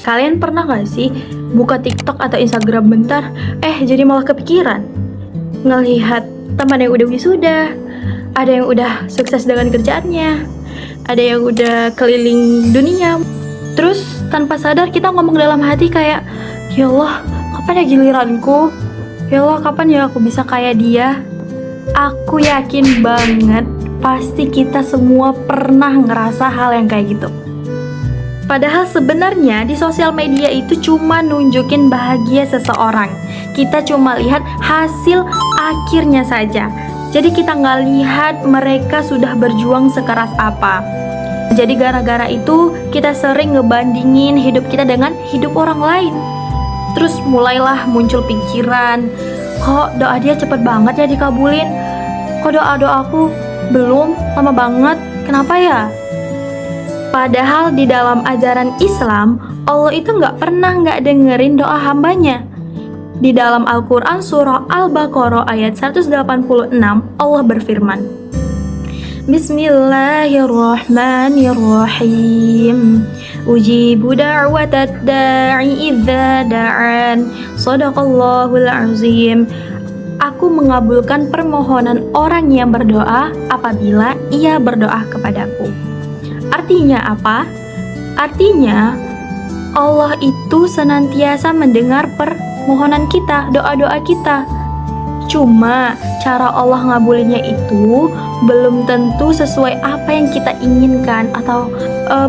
Kalian pernah gak sih buka TikTok atau Instagram bentar, jadi malah kepikiran ngelihat teman yang udah wisuda, ada yang udah sukses dengan kerjaannya, ada yang udah keliling dunia. Terus tanpa sadar kita ngomong dalam hati kayak, ya Allah, kapan ya giliranku? Ya Allah, kapan ya aku bisa kayak dia? Aku yakin banget pasti kita semua pernah ngerasa hal yang kayak gitu. Padahal sebenarnya di sosial media itu cuma nunjukin bahagia seseorang. Kita cuma lihat hasil akhirnya saja. Jadi kita nggak lihat mereka sudah berjuang sekeras apa. Jadi gara-gara itu kita sering ngebandingin hidup kita dengan hidup orang lain. Terus mulailah muncul pikiran, kok doa dia cepet banget ya dikabulin? Kok doa-doaku belum, lama banget, kenapa ya? Padahal di dalam ajaran Islam, Allah itu nggak pernah nggak dengerin doa hambanya. Di dalam Al-Quran surah Al-Baqarah ayat 186, Allah berfirman, Bismillahirrahmanirrahim. Ujibu da'watad da'i idza da'an. Shadaqallahul azim. Aku mengabulkan permohonan orang yang berdoa apabila ia berdoa kepadaku. Artinya apa? Artinya Allah itu senantiasa mendengar permohonan kita, doa-doa kita. Cuma cara Allah ngabulinnya itu belum tentu sesuai apa yang kita inginkan atau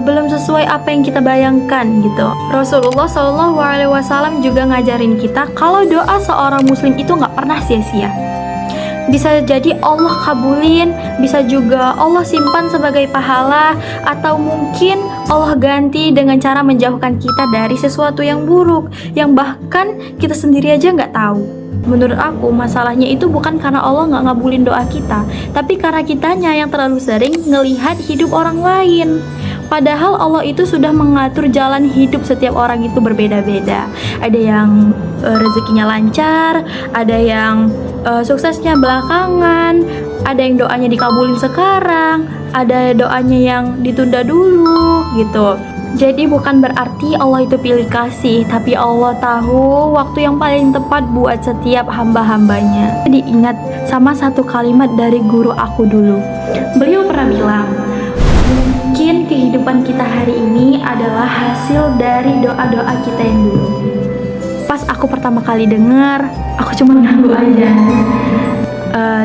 belum sesuai apa yang kita bayangkan gitu. Rasulullah SAW juga ngajarin kita kalau doa seorang muslim itu nggak pernah sia-sia. Bisa jadi Allah kabulin, bisa juga Allah simpan sebagai pahala, atau mungkin Allah ganti dengan cara menjauhkan kita dari sesuatu yang buruk, yang bahkan kita sendiri aja nggak tahu. Menurut aku, masalahnya itu bukan karena Allah nggak ngabulin doa kita, tapi karena kitanya yang terlalu sering ngelihat hidup orang lain. Padahal Allah itu sudah mengatur jalan hidup setiap orang itu berbeda-beda. Ada yang rezekinya lancar, ada yang suksesnya belakangan, ada yang doanya dikabulin sekarang, ada doanya yang ditunda dulu gitu. Jadi bukan berarti Allah itu pilih kasih, tapi Allah tahu waktu yang paling tepat buat setiap hamba-hambanya. Jadi ingat sama satu kalimat dari guru aku dulu. Beliau pernah bilang, mungkin kehidupan kita hari ini adalah hasil dari doa-doa kita yang dulu. Pas aku pertama kali dengar, aku cuma ngaku aja.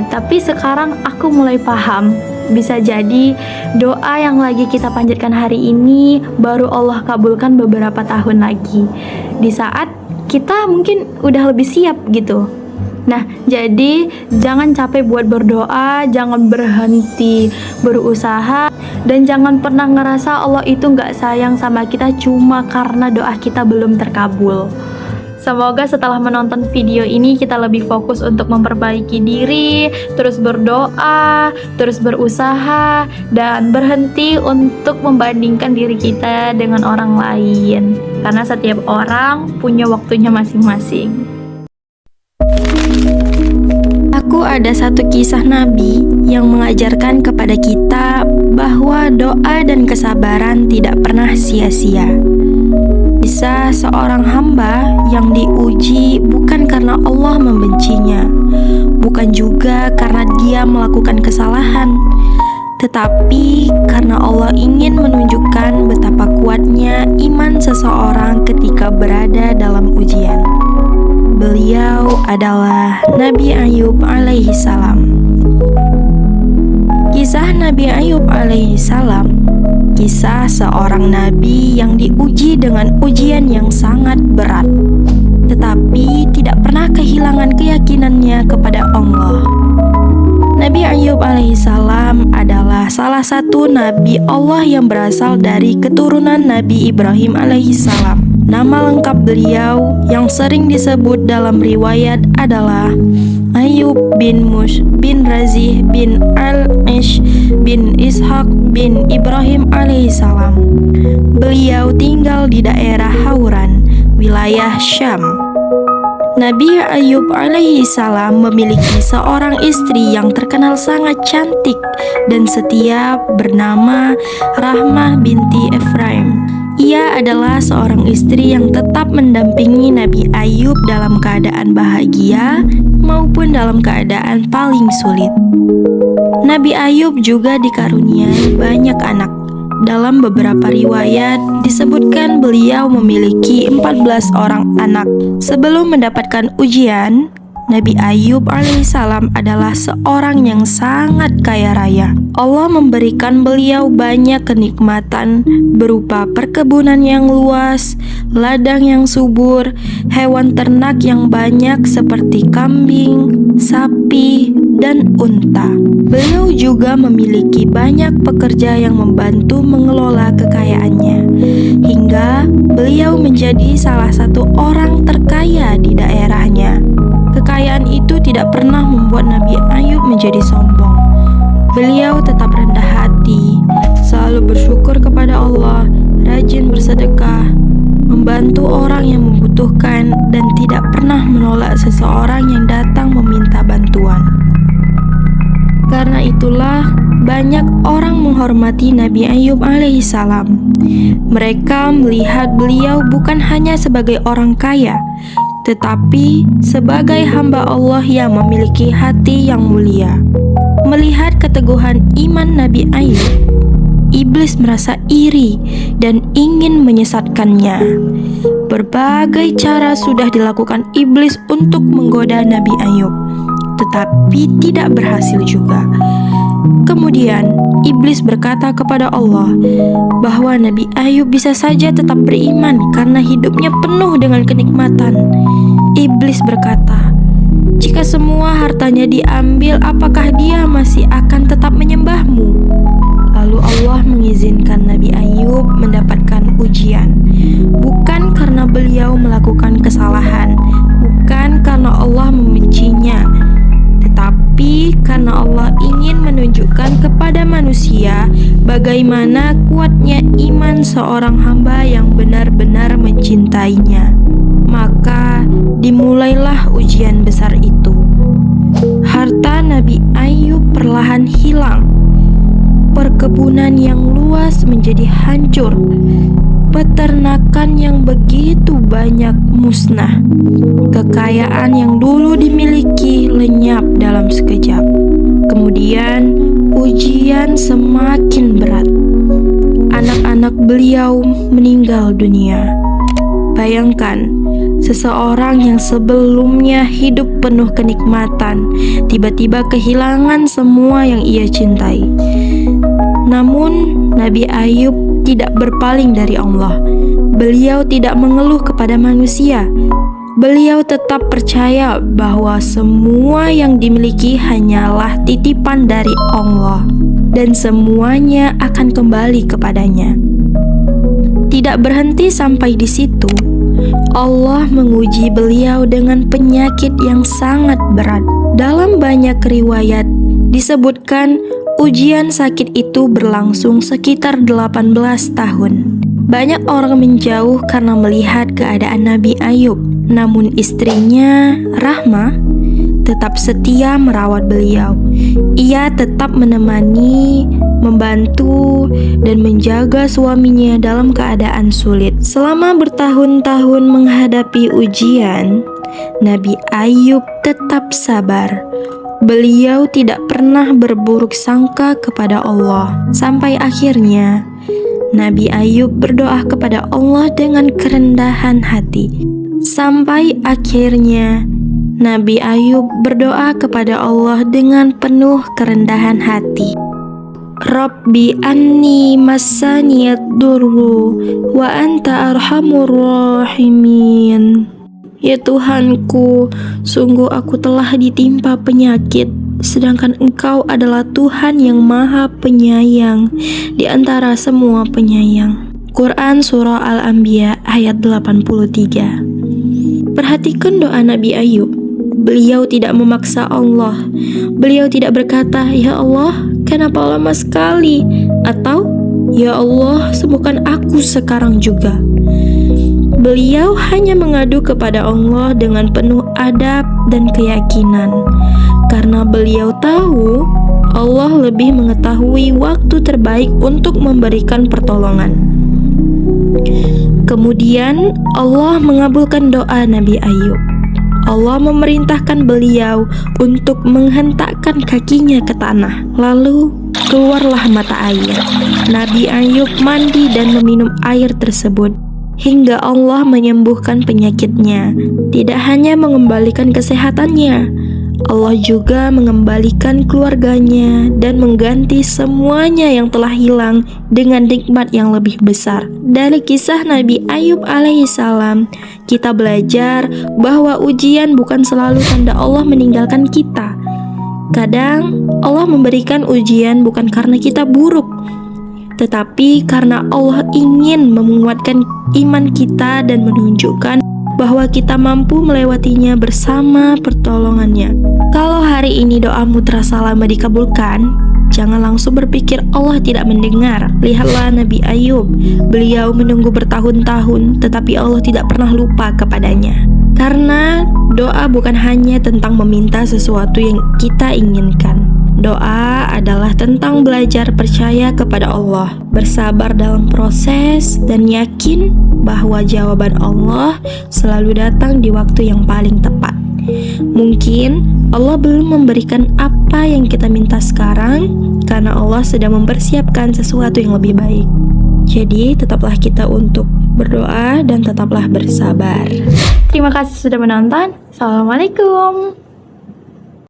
Tapi sekarang aku mulai paham. Bisa jadi doa yang lagi kita panjatkan hari ini baru Allah kabulkan beberapa tahun lagi, di saat kita mungkin udah lebih siap gitu. Nah, jadi jangan capek buat berdoa, jangan berhenti berusaha, dan jangan pernah ngerasa Allah itu gak sayang sama kita cuma karena doa kita belum terkabul. Semoga setelah menonton video ini kita lebih fokus untuk memperbaiki diri, terus berdoa, terus berusaha, dan berhenti untuk membandingkan diri kita dengan orang lain. Karena setiap orang punya waktunya masing-masing. Aku ada satu kisah Nabi yang mengajarkan kepada kita bahwa doa dan kesabaran tidak pernah sia-sia. Kisah seorang hamba yang diuji bukan karena Allah membencinya, bukan juga karena dia melakukan kesalahan, tetapi karena Allah ingin menunjukkan betapa kuatnya iman seseorang ketika berada dalam ujian. Beliau adalah Nabi Ayub alaihi salam. Kisah Nabi Ayub alaihi salam, kisah seorang nabi yang diuji dengan ujian yang sangat berat, tetapi tidak pernah kehilangan keyakinannya kepada Allah. Nabi Ayub alaihissalam adalah salah satu nabi Allah yang berasal dari keturunan Nabi Ibrahim alaihissalam. Nama lengkap beliau yang sering disebut dalam riwayat adalah Ayub bin Mush bin Razih bin Al-Ish bin Ishaq bin Ibrahim alaihissalam. Beliau tinggal di daerah Hauran, wilayah Syam. Nabi Ayub alaihissalam memiliki seorang istri yang terkenal sangat cantik dan setia bernama Rahmah binti Efraim. Ia adalah seorang istri yang tetap mendampingi Nabi Ayub dalam keadaan bahagia maupun dalam keadaan paling sulit. Nabi Ayub juga dikaruniai banyak anak. Dalam beberapa riwayat disebutkan beliau memiliki 14 orang anak. Sebelum mendapatkan ujian, Nabi Ayub alaihissalam adalah seorang yang sangat kaya raya. Allah memberikan beliau banyak kenikmatan berupa perkebunan yang luas, ladang yang subur, hewan ternak yang banyak seperti kambing, sapi, dan unta. Beliau juga memiliki banyak pekerja yang membantu mengelola kekayaannya, hingga beliau menjadi salah satu orang terkaya di daerahnya. Kekayaan itu tidak pernah membuat Nabi Ayub menjadi sombong. Beliau tetap rendah hati, selalu bersyukur kepada Allah, rajin bersedekah, membantu orang yang membutuhkan, dan tidak pernah menolak seseorang yang datang meminta bantuan. Karena itulah banyak orang menghormati Nabi Ayub alaihissalam. Mereka melihat beliau bukan hanya sebagai orang kaya, tetapi sebagai hamba Allah yang memiliki hati yang mulia. Melihat keteguhan iman Nabi Ayub, iblis merasa iri dan ingin menyesatkannya. Berbagai cara sudah dilakukan iblis untuk menggoda Nabi Ayub, tetapi tidak berhasil juga. Kemudian iblis berkata kepada Allah bahwa Nabi Ayub bisa saja tetap beriman karena hidupnya penuh dengan kenikmatan. Iblis berkata, "Jika semua hartanya diambil, apakah dia masih akan tetap menyembahmu?" Lalu Allah mengizinkan Nabi Ayub mendapatkan ujian, bukan karena beliau melakukan kesalahan, bukan karena Allah membencinya, tetapi karena Allah ingin menunjukkan kepada manusia bagaimana kuatnya iman seorang hamba yang benar-benar mencintainya. Maka dimulailah ujian besar itu. Harta Nabi Ayub perlahan hilang. Perkebunan yang luas menjadi hancur. Peternakan yang begitu banyak musnah. Kekayaan yang dulu dimiliki lenyap dalam sekejap. Kemudian ujian semakin berat. Anak-anak beliau meninggal dunia. Bayangkan, seseorang yang sebelumnya hidup penuh kenikmatan tiba-tiba kehilangan semua yang ia cintai. Namun Nabi Ayub tidak berpaling dari Allah. Beliau tidak mengeluh kepada manusia. Beliau tetap percaya bahwa semua yang dimiliki hanyalah titipan dari Allah dan semuanya akan kembali kepadanya. Tidak berhenti sampai di situ. Allah menguji beliau dengan penyakit yang sangat berat. Dalam banyak riwayat disebutkan ujian sakit itu berlangsung sekitar 18 tahun. Banyak orang menjauh karena melihat keadaan Nabi Ayub. Namun istrinya, Rahmah, tetap setia merawat beliau. Ia tetap menemani, membantu, dan menjaga suaminya dalam keadaan sulit. Selama bertahun-tahun menghadapi ujian, Nabi Ayub tetap sabar. Beliau tidak pernah berburuk sangka kepada Allah. Sampai akhirnya, Nabi Ayub berdoa kepada Allah dengan kerendahan hati. Sampai akhirnya, Nabi Ayub berdoa kepada Allah dengan penuh kerendahan hati. Rabbi anni massaniyad durru wa anta arhamur rahimin. Ya Tuhanku, sungguh aku telah ditimpa penyakit, sedangkan Engkau adalah Tuhan yang Maha Penyayang di antara semua penyayang. Quran Surah Al-Anbiya ayat 83. Perhatikan doa Nabi Ayub. Beliau tidak memaksa Allah. Beliau tidak berkata, "Ya Allah, kenapa lama sekali?" Atau, "Ya Allah, sembuhkan aku sekarang juga." Beliau hanya mengadu kepada Allah dengan penuh adab dan keyakinan, karena beliau tahu Allah lebih mengetahui waktu terbaik untuk memberikan pertolongan. Kemudian Allah mengabulkan doa Nabi Ayub. Allah memerintahkan beliau untuk menghentakkan kakinya ke tanah. Lalu keluarlah mata air. Nabi Ayub mandi dan meminum air tersebut hingga Allah menyembuhkan penyakitnya. Tidak hanya mengembalikan kesehatannya, Allah juga mengembalikan keluarganya dan mengganti semuanya yang telah hilang dengan nikmat yang lebih besar. Dari kisah Nabi Ayub alaihissalam, kita belajar bahwa ujian bukan selalu tanda Allah meninggalkan kita. Kadang Allah memberikan ujian bukan karena kita buruk, tetapi karena Allah ingin menguatkan iman kita dan menunjukkan bahwa kita mampu melewatinya bersama pertolongannya. Kalau hari ini doamu terasa lama dikabulkan, jangan langsung berpikir Allah tidak mendengar. Lihatlah Nabi Ayub, beliau menunggu bertahun-tahun, tetapi Allah tidak pernah lupa kepadanya. Karena doa bukan hanya tentang meminta sesuatu yang kita inginkan. Doa adalah tentang belajar percaya kepada Allah, bersabar dalam proses, dan yakin bahwa jawaban Allah selalu datang di waktu yang paling tepat. Mungkin Allah belum memberikan apa yang kita minta sekarang karena Allah sedang mempersiapkan sesuatu yang lebih baik. Jadi tetaplah kita untuk berdoa dan tetaplah bersabar. Terima kasih sudah menonton. Assalamualaikum.